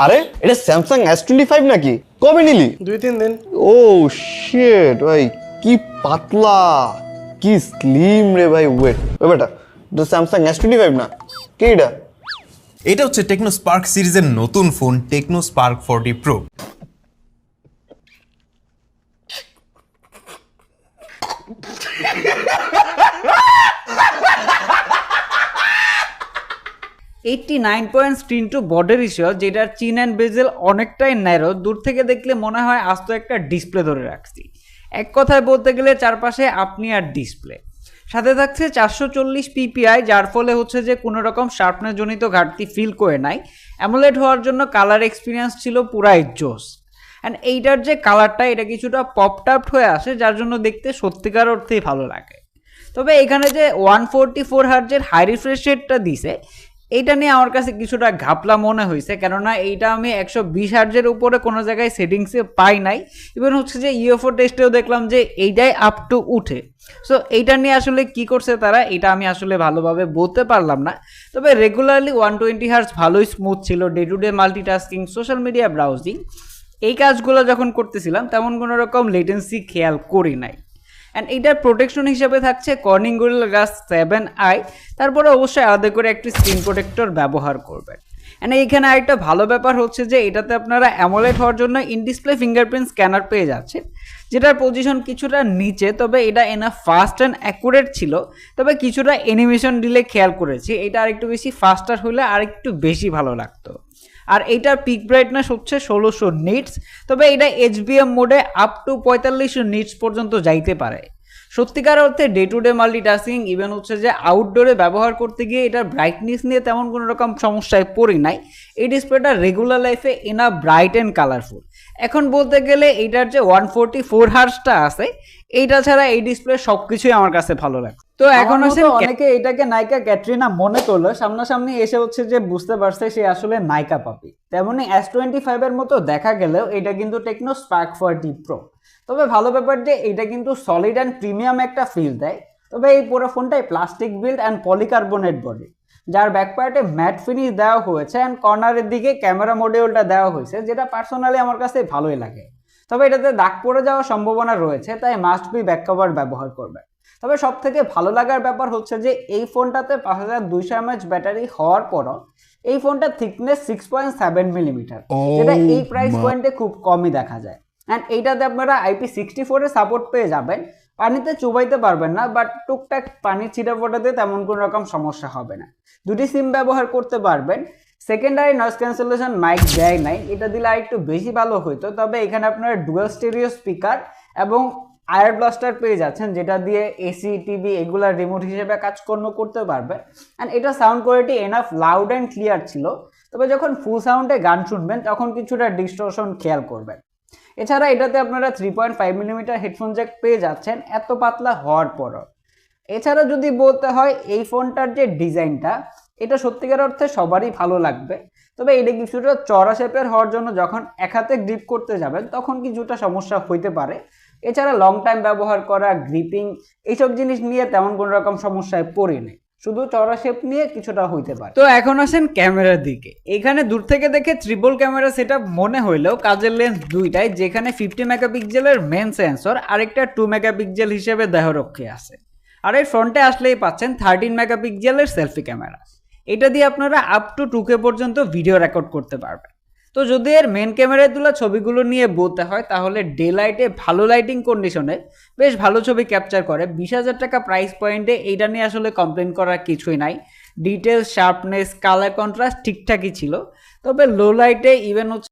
আরে এটা Samsung S25 নাকি? কবে নিলি? 2-3 দিন। ও শিট ভাই, কি পাতলা, কি স্লিম রে ভাই। ওয়েট ওই বেটা, তো স্যামসাং S25 না, কে এটা? এটা হচ্ছে টেকনো স্পার্ক সিরিজের নতুন phone Tecno Spark 40 pro. Eighty 9 screen to body ratio, যেটার চিন অ্যান্ড বেজেল অনেকটাই ন্যারো। দূর থেকে দেখলে মনে হয় আস্ত একটা ডিসপ্লে ধরে রাখছি। এক কথায় বলতে গেলে চারপাশে আপনি আর ডিসপ্লে। সাথে থাকছে 440 PPI, যার ফলে হচ্ছে যে কোনো রকম শার্পনেস জনিত ঘাটতি ফিল করে নাই। অ্যামোলেড হওয়ার জন্য কালার এক্সপিরিয়েন্স ছিল পুরাই জোস। অ্যান্ড এইটার যে কালারটা, এটা কিছুটা পপটাপ হয়ে আসে, যার জন্য দেখতে সত্যিকার অর্থেই ভালো লাগে। তবে এখানে যে 144 হার্জের হাই রিফ্রেশ রেটটা দিছে, এইটা নিয়ে আমার কাছে কিছুটা ঘাপলা মনে হয়েছে, কেননা এইটা আমি 120 হার্জের উপরে কোনো জায়গায় সেটিংসে পাই নাই। ইভেন হচ্ছে যে ইউএফও টেস্টেও দেখলাম যে এইটাই আপ টু উঠে। সো এইটা নিয়ে আসলে কি করছে তারা, এটা আমি আসলে ভালোভাবে বলতে পারলাম না। তবে রেগুলারলি 120 হার্জ ভালোই স্মুথ ছিল। Day to day multitasking, social media browsing, এই কাজগুলো যখন করতেছিলাম তেমন কোনো রকম লেটেন্সি খেয়াল করি নাই। অ্যান্ড এইটার প্রোটেকশন হিসেবে থাকছে কর্নিং গরিলা গ্লাস 7i। তারপরে অবশ্যই আলাদা করে একটি স্ক্রিন প্রোটেক্টর ব্যবহার করবেন। অ্যান্ড এইখানে আরেকটা ভালো ব্যাপার হচ্ছে যে এটাতে আপনারা অ্যামোলেড হওয়ার জন্য ইন ডিসপ্লে ফিঙ্গারপ্রিন্ট স্ক্যানার পেয়ে যাচ্ছেন, যেটার পজিশন কিছুটা নিচে। তবে এটা এনাফ ফাস্ট অ্যান্ড অ্যাকুরেট ছিল। তবে কিছুটা অ্যানিমেশন ডিলে খেয়াল করেছি, এটা আরেকটু বেশি ফাস্টার হলে আরেকটু বেশি ভালো লাগতো। আর এইটার পিক ব্রাইটনেস হচ্ছে 1600 নিটস। তবে এটা HBM মোডে আপ টু 4500 নিটস পর্যন্ত যাইতে পারে। সত্যিকার অর্থে day to day multitasking, even হচ্ছে যে আউটডোরে ব্যবহার করতে গিয়ে এটার ব্রাইটনেস নিয়ে তেমন কোনো রকম সমস্যায় পড়ি নাই। এই ডিসপ্লেটা রেগুলার লাইফে এনা ব্রাইট অ্যান্ড কালারফুল। এখন বলতে গেলে এইটার যে 144 হার্জটা আছে, এইটা ছাড়া এই ডিসপ্লে সব কিছুই আমার কাছে ভালো লাগে। তো এখন আসলে অনেকে এটাকে নায়িকা ক্যাটরিনা মনে করলো, সামনাসামনি এসে হচ্ছে যে বুঝতে পারছে সে আসলে নায়িকা পাপি। তেমনি S25 এর মতো দেখা গেলেও এটা কিন্তু টেকনো স্পার্ক 40 প্রো। তবে ভালো ব্যাপার যে এটা কিন্তু সলিড অ্যান্ড প্রিমিয়াম একটা ফিল দেয়। তবে এই পুরো ফোনটাই plastic build and polycarbonate body, যার ব্যাক পার্টে ম্যাট ফিনিশ দেওয়া হয়েছে অ্যান্ড কর্নারের দিকে ক্যামেরা মডিউলটা দেওয়া হয়েছে, যেটা পার্সোনালি আমার কাছে ভালোই লাগে। তবে এটাতে দাগ পড়ে যাওয়ার সম্ভাবনা রয়েছে, তাই মাস্ট বি ব্যাক কভার ব্যবহার করবে। তবে সব থেকে ভালো লাগার ব্যাপার হচ্ছে যে এই ফোনটাতে 5200 mAh ব্যাটারি হওয়ার পরও এই ফোনটার থিকনেস 6.7 মিলিমিটার, যেটা এই প্রাইস পয়েন্টে খুব কমই দেখা যায়। অ্যান্ড এইটাতে আপনারা IP64 এর সাপোর্ট পেয়ে যাবেন। পানিতে চুবাইতে পারবেন না, বাট টুকটাক পানির ছিটা ফোটাতে তেমন কোনো রকম সমস্যা হবে না। দুটি সিম ব্যবহার করতে পারবেন। সেকেন্ডারি নয়েজ ক্যান্সেলেশন মাইক দেয় নাই, এটা দিলে আর একটু বেশি ভালো হইতো। তবে এখানে আপনারা ডুয়াল স্টেরিও স্পিকার এবং আয়ার ব্লাস্টার পেয়ে যাচ্ছেন, যেটা দিয়ে এসি, টিভি এগুলা রিমোট হিসেবে কাজকর্ম করতে পারবে। অ্যান্ড এটা sound quality enough loud and clear ছিল। তবে যখন ফুল সাউন্ডে গান শুনবেন তখন কিছুটা ডিস্টরশন খেয়াল করবেন। এছাড়া এটাতে আপনারা 3.5 মিলিমিটার হেডফোন জ্যাক পেয়ে যাচ্ছেন এত পাতলা হওয়ার পরও। এছাড়া যদি বলতে হয় এই ফোনটার যে ডিজাইনটা, এটা সত্যিকার অর্থে সবারই ভালো লাগবে। তবে এটা কিছুটা চড়া শেপের হওয়ার জন্য যখন এক হাতে গ্রিপ করতে যাবেন তখন কিছুটা সমস্যা হইতে পারে। এছাড়া লং টাইম ব্যবহার করা, গ্রিপিং, এইসব জিনিস নিয়ে তেমন কোনো রকম সমস্যায় পড়িনি, শুধু চড়া শেপ নিয়ে কিছুটা হইতে পারে। তো এখন আসেন ক্যামেরার দিকে। এখানে দূর থেকে দেখে ট্রিপল ক্যামেরা সেটআপ মনে হইলেও কাজের লেন্স দুইটাই, যেখানে 50 মেগাপিক্সেলের মেন সেন্সর আরেকটা 2 মেগাপিক্সেল হিসেবে দেহরক্ষী আছে। আর এই ফ্রন্টে আসলেই পাচ্ছেন 13 মেগাপিক্সেলের সেলফি ক্যামেরা। এটা দিয়ে আপনারা আপ টু 2K পর্যন্ত ভিডিও রেকর্ড করতে পারবেন। তো যদি এর মেন ক্যামেরায় তোলা ছবিগুলো নিয়ে বলতে হয়, তাহলে ডে লাইটে ভালো লাইটিং কন্ডিশনে বেশ ভালো ছবি ক্যাপচার করে। 20,000 টাকা প্রাইস পয়েন্টে এইটা নিয়ে আসলে কমপ্লেন করার কিছুই নাই। ডিটেলস, শার্পনেস, কালার কন্ট্রাস্ট ঠিকঠাকই ছিল। তবে লো লাইটে ইভেন হচ্ছে